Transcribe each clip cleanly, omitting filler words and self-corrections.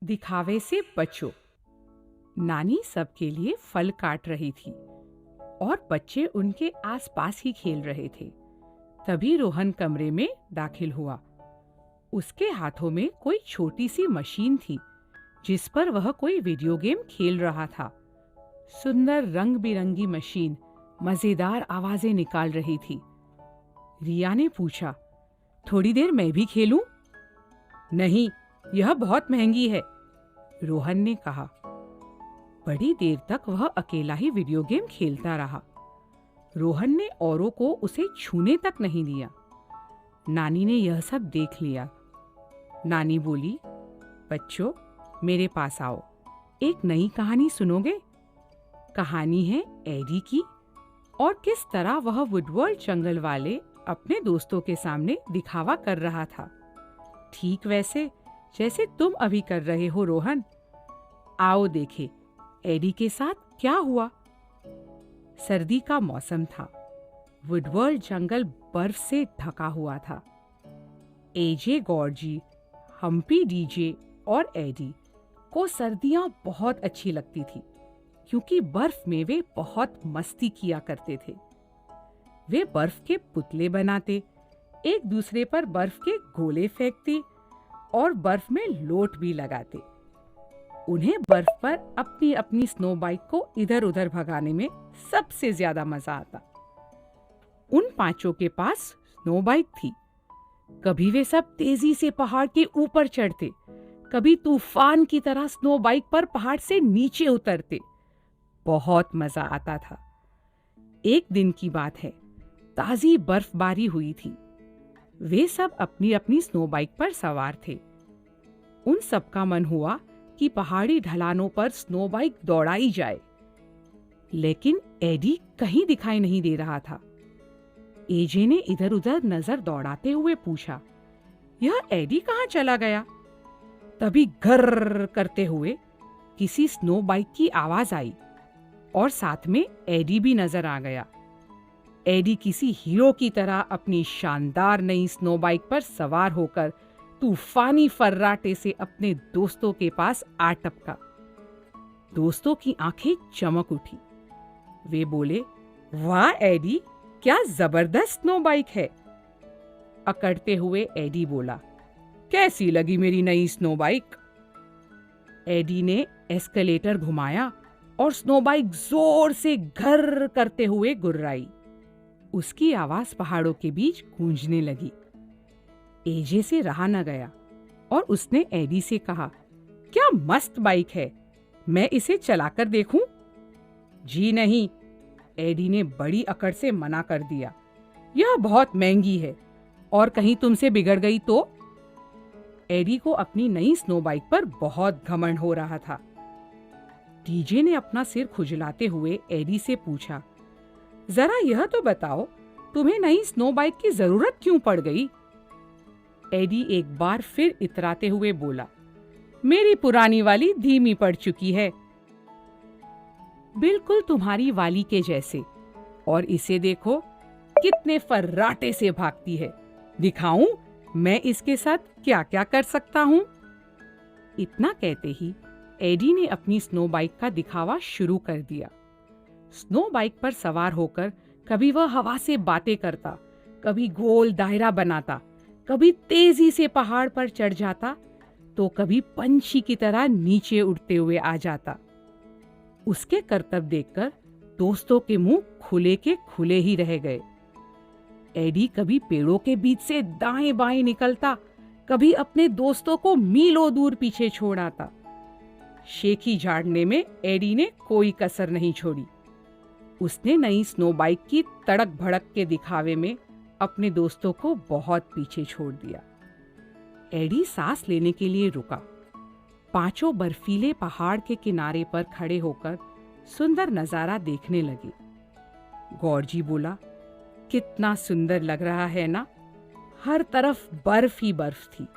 दिखावे से बचो। नानी सबके लिए फल काट रही थी और बच्चे उनके आसपास ही खेल रहे थे। तभी रोहन कमरे में दाखिल हुआ। उसके हाथों में कोई छोटी सी मशीन थी जिस पर वह कोई वीडियो गेम खेल रहा था। सुंदर रंग बिरंगी मशीन मजेदार आवाजें निकाल रही थी। रिया ने पूछा, थोड़ी देर मैं भी खेलूं? नहीं, यह बहुत महंगी है, रोहन ने कहा। बड़ी देर तक वह अकेला ही वीडियो गेम खेलता रहा। रोहन ने औरों को उसे छूने तक नहीं दिया। नानी ने यह सब देख लिया। नानी बोली, बच्चों, मेरे पास आओ, एक नई कहानी सुनोगे? कहानी है एडी की और किस तरह वह वुडवर्ल्ड जंगल वाले अपने दोस्तों के सामने दिखावा कर रहा था, ठीक वैसे जैसे तुम अभी कर रहे हो रोहन। आओ देखें एडी के साथ क्या हुआ। सर्दी का मौसम था। वुडवर्ल्ड जंगल बर्फ से ढका हुआ था। एजे गॉर्जी, हम्पी डीजे और एडी को सर्दियां बहुत अच्छी लगती थी क्योंकि बर्फ में वे बहुत मस्ती किया करते थे। वे बर्फ के पुतले बनाते, एक दूसरे पर बर्फ के गोले फेंकते और बर्फ में लोट भी लगाते। उन्हें बर्फ पर अपनी अपनी स्नो बाइक को इधर उधर भगाने में सबसे ज्यादा मजा आता। उन पांचों के पास स्नो बाइक थी। कभी वे सब तेजी से पहाड़ के ऊपर चढ़ते, कभी तूफान की तरह स्नो बाइक पर पहाड़ से नीचे उतरते। बहुत मजा आता था। एक दिन की बात है, ताजी बर्फबारी हुई थी। वे सब अपनी अपनी स्नो बाइक पर सवार थे। उन सबका मन हुआ कि पहाड़ी ढलानों पर स्नो बाइक दौड़ाई जाए, लेकिन एडी कहीं दिखाई नहीं दे रहा था। एजे ने इधर उधर नजर दौड़ाते हुए पूछा, यह एडी कहाँ चला गया? तभी गर्र करते हुए किसी स्नो बाइक की आवाज आई और साथ में एडी भी नजर आ गया। एडी किसी हीरो की तरह अपनी शानदार नई स्नो बाइक पर सवार होकर तूफानी फर्राटे से अपने दोस्तों के पास आ टपका। दोस्तों की आंखें चमक उठी। वे बोले, वाह एडी, क्या जबरदस्त स्नो बाइक है। अकड़ते हुए एडी बोला, कैसी लगी मेरी नई स्नो बाइक? एडी ने एस्केलेटर घुमाया और स्नो बाइक जोर से घर करते हुए गुर्राई। उसकी आवाज पहाड़ों के बीच गूंजने लगी। एजे से रहा न गया और उसने एडी से कहा, क्या मस्त बाइक है, मैं इसे चलाकर देखूं? जी नहीं, एडी ने बड़ी अकड़ से मना कर दिया। यह बहुत महंगी है और कहीं तुमसे बिगड़ गई तो? एडी को अपनी नई स्नो बाइक पर बहुत घमंड हो रहा था। डीजे ने अपना सिर खुजलाते हुए एडी से पूछा, जरा यह तो बताओ, तुम्हें नई स्नो बाइक की जरूरत क्यों पड़ गई? एडी एक बार फिर इतराते हुए बोला, मेरी पुरानी वाली धीमी पड़ चुकी है। बिल्कुल तुम्हारी वाली के जैसे। और इसे देखो, कितने फर्राटे से भागती है। दिखाऊं मैं इसके साथ क्या क्या कर सकता हूं? इतना कहते ही एडी ने अपनी स्नो बाइक का दिखावा शुरू कर दिया। स्नो बाइक पर सवार होकर कभी वह हवा से बातें करता, कभी गोल दायरा बनाता, कभी तेजी से पहाड़ पर चढ़ जाता, तो कभी पंछी की तरह नीचे उड़ते हुए आ जाता। उसके करतब देखकर दोस्तों के मुंह खुले के खुले ही रह गए। एडी कभी पेड़ों के बीच से दाएं बाएं निकलता, कभी अपने दोस्तों को मीलों दूर पीछे छोड़ आता। शेखी झाड़ने में एडी ने कोई कसर नहीं छोड़ी। उसने नई स्नो बाइक की तड़क भड़क के दिखावे में अपने दोस्तों को बहुत पीछे छोड़ दिया। एडी सांस लेने के लिए रुका। पांचों बर्फीले पहाड़ के किनारे पर खड़े होकर सुंदर नजारा देखने लगे। गौरजी बोला, कितना सुंदर लग रहा है ना? हर तरफ बर्फ ही बर्फ थी।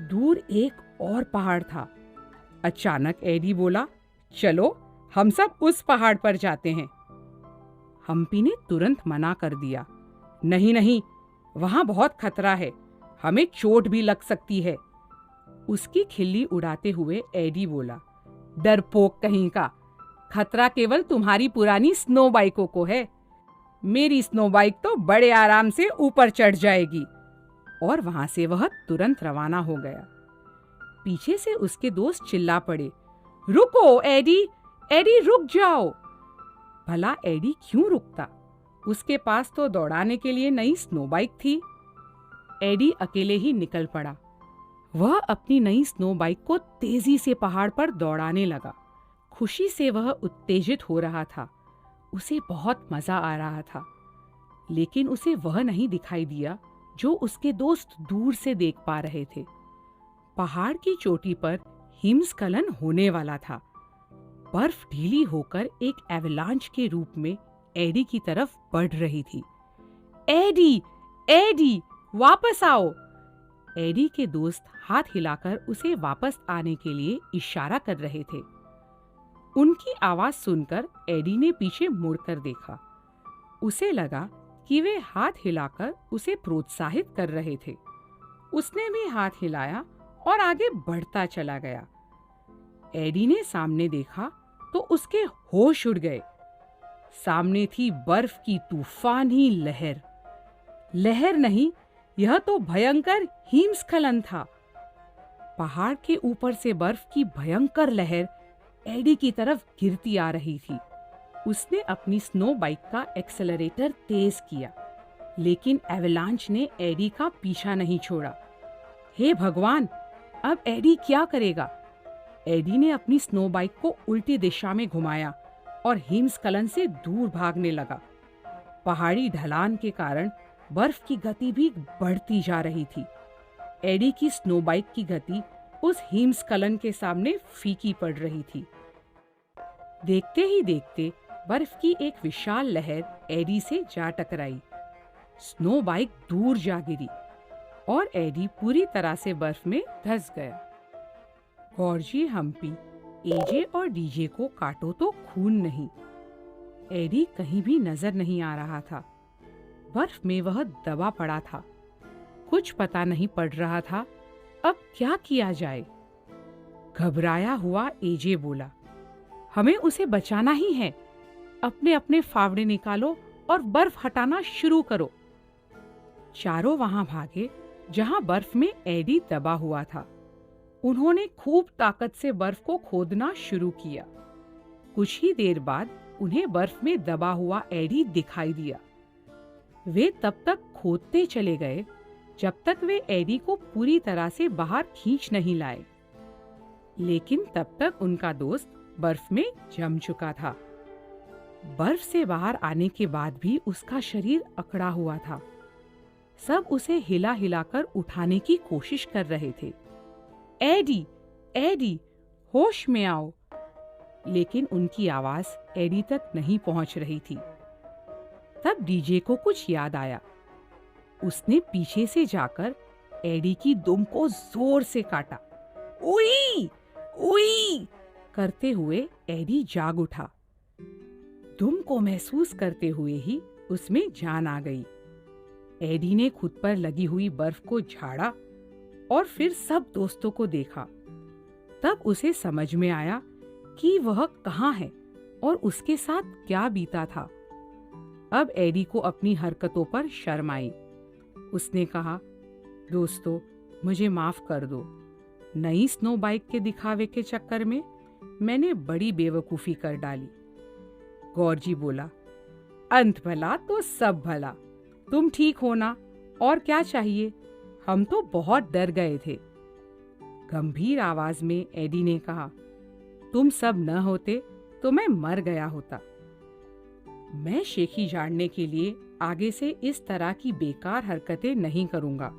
दूर एक और पहाड़ था। अचानक एडी बोला, चलो हम सब उस पहाड़ पर जाते हैं। हम्पी ने तुरंत मना कर दिया, नहीं नहीं, वहां बहुत खतरा है, हमें चोट भी लग सकती है। उसकी खिल्ली उड़ाते हुए एडी बोला, डरपोक कहीं का, खतरा केवल तुम्हारी पुरानी स्नो बाइकों को है। मेरी स्नो बाइक तो बड़े आराम से ऊपर चढ़ जाएगी। और वहां से वह तुरंत रवाना हो गया। पीछे से उसके दोस्त चिल्ला पड़े, रुको एडी, एडी रुक जाओ। भला एडी क्यों रुकता? उसके पास तो दौड़ाने के लिए नई स्नो बाइक थी। एडी अकेले ही निकल पड़ा। वह अपनी नई स्नो बाइक को तेजी से पहाड़ पर दौड़ाने लगा। खुशी से वह उत्तेजित हो रहा था। उसे बहुत मजा आ रहा था। लेकिन उसे वह नहीं दिखाई दिया जो उसके दोस्त दूर से देख पा रहे थे। पहाड़ की चोटी पर हिमस्खलन होने वाला था। बर्फ ढीली होकर एक एवलांच के रूप में एडी की तरफ बढ़ रही थी। एडी, एडी, वापस आओ। एडी के दोस्त हाथ हिलाकर उसे वापस आने के लिए इशारा कर रहे थे। उनकी आवाज सुनकर एडी ने पीछे मुड़कर देखा। उसे लगा कि वे हाथ हिलाकर उसे प्रोत्साहित कर रहे थे। उसने भी हाथ हिलाया और आगे बढ़ता चला गया। एडी ने सामने देखा तो उसके होश उड़ गए। सामने थी बर्फ की तूफानी लहर। लहर नहीं, यह तो भयंकर हिमस्खलन था। पहाड़ के ऊपर से बर्फ की भयंकर लहर एडी की तरफ गिरती आ रही थी। उसने अपनी स्नो बाइक का एक्सेलरेटर तेज किया, लेकिन एवलांच ने एडी का पीछा नहीं छोड़ा। हे भगवान, अब एडी क्या करेगा? एडी ने अपनी स्नो बाइक को उल्टी दिशा में घुमाया और हिमस्खलन से दूर भागने लगा। पहाड़ी ढलान के कारण बर्फ की गति भी बढ़ती जा रही थी। एडी की स्नो बाइक की गति उस हिमस्खलन के सामने फीकी पड़ रही थी। देखते ही देखते बर्फ की एक विशाल लहर एडी से जा टकराई। स्नो बाइक दूर जा गिरी और एडी पूरी तरह से बर्फ में धंस गया। गॉर्जी, हम्पी, एजे और डीजे को काटो तो खून नहीं। एडी कहीं भी नजर नहीं आ रहा था। बर्फ में वह दबा पड़ा था। कुछ पता नहीं पड़ रहा था अब क्या किया जाए। घबराया हुआ एजे बोला, हमें उसे बचाना ही है। अपने अपने फावड़े निकालो और बर्फ हटाना शुरू करो। चारों वहां भागे जहां बर्फ में एडी दबा हुआ था। उन्होंने खूब ताकत से बर्फ को खोदना शुरू किया। कुछ ही देर बाद उन्हें बर्फ में दबा हुआ एडी दिखाई दिया। वे तब तक खोदते चले गए जब तक वे एडी को पूरी तरह से बाहर खींच नहीं लाए। लेकिन तब तक उनका दोस्त बर्फ में जम चुका था। बर्फ से बाहर आने के बाद भी उसका शरीर अकड़ा हुआ था। सब उसे हिला हिलाकर उठाने की कोशिश कर रहे थे। एडी, एडी, होश में आओ। लेकिन उनकी आवाज एडी तक नहीं पहुंच रही थी। तब डीजे को कुछ याद आया। उसने पीछे से जाकर एडी की दुम को जोर से काटा। उई, उई करते हुए एडी जाग उठा। दुम को महसूस करते हुए ही उसमें जान आ गई। एडी ने खुद पर लगी हुई बर्फ को झाड़ा और फिर सब दोस्तों को देखा। तब उसे समझ में आया कि वह कहाँ है और उसके साथ क्या बीता था। अब एडी को अपनी हरकतों पर शर्म आई। उसने कहा, दोस्तों, मुझे माफ कर दो। नई स्नो बाइक के दिखावे के चक्कर में मैंने बड़ी बेवकूफी कर डाली। गॉर्जी बोला, अंत भला तो सब भला। तुम ठीक हो ना? और क्या चाहिए? हम तो बहुत डर गए थे। गंभीर आवाज में एडी ने कहा, तुम सब न होते तो मैं मर गया होता। मैं शेखी झाड़ने के लिए आगे से इस तरह की बेकार हरकतें नहीं करूंगा।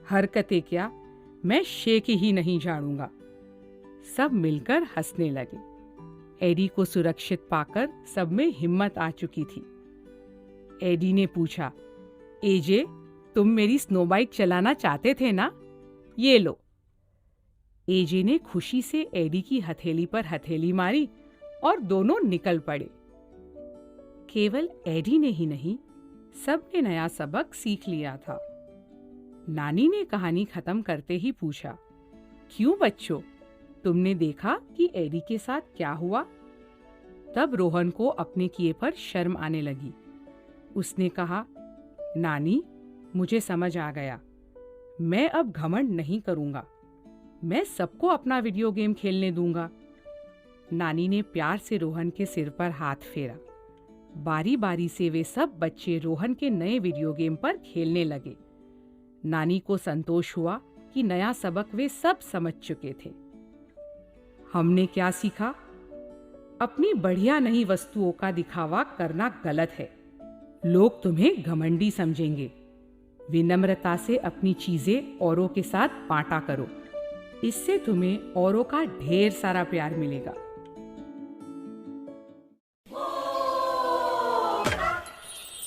हरकतें क्या, मैं शेखी ही नहीं झाड़ूंगा। सब मिलकर हंसने लगे। एडी को सुरक्षित पाकर सब में हिम्मत आ चुकी थी। एडी ने पूछा, एजे, तुम मेरी स्नो बाइक चलाना चाहते थे ना? ये लो। एजे ने खुशी से एडी की हथेली पर हथेली मारी और दोनों निकल पड़े। केवल एडी ने ही नहीं, सबने नया सबक सीख लिया था। नानी ने कहानी खत्म करते ही पूछा, क्यों बच्चों, तुमने देखा कि एडी के साथ क्या हुआ? तब रोहन को अपने किए पर शर्म आने लगी। उसने कहा, नानी, मुझे समझ आ गया। मैं अब घमंड नहीं करूंगा। मैं सबको अपना वीडियो गेम खेलने दूंगा। नानी ने प्यार से रोहन के सिर पर हाथ फेरा। बारी बारी से वे सब बच्चे रोहन के नए वीडियो गेम पर खेलने लगे। नानी को संतोष हुआ कि नया सबक वे सब समझ चुके थे। हमने क्या सीखा? अपनी बढ़िया नई वस्तुओं का दिखावा करना गलत है। लोग तुम्हें घमंडी समझेंगे। विनम्रता से अपनी चीजें औरों के साथ बांटा करो। इससे तुम्हें औरों का ढेर सारा प्यार मिलेगा।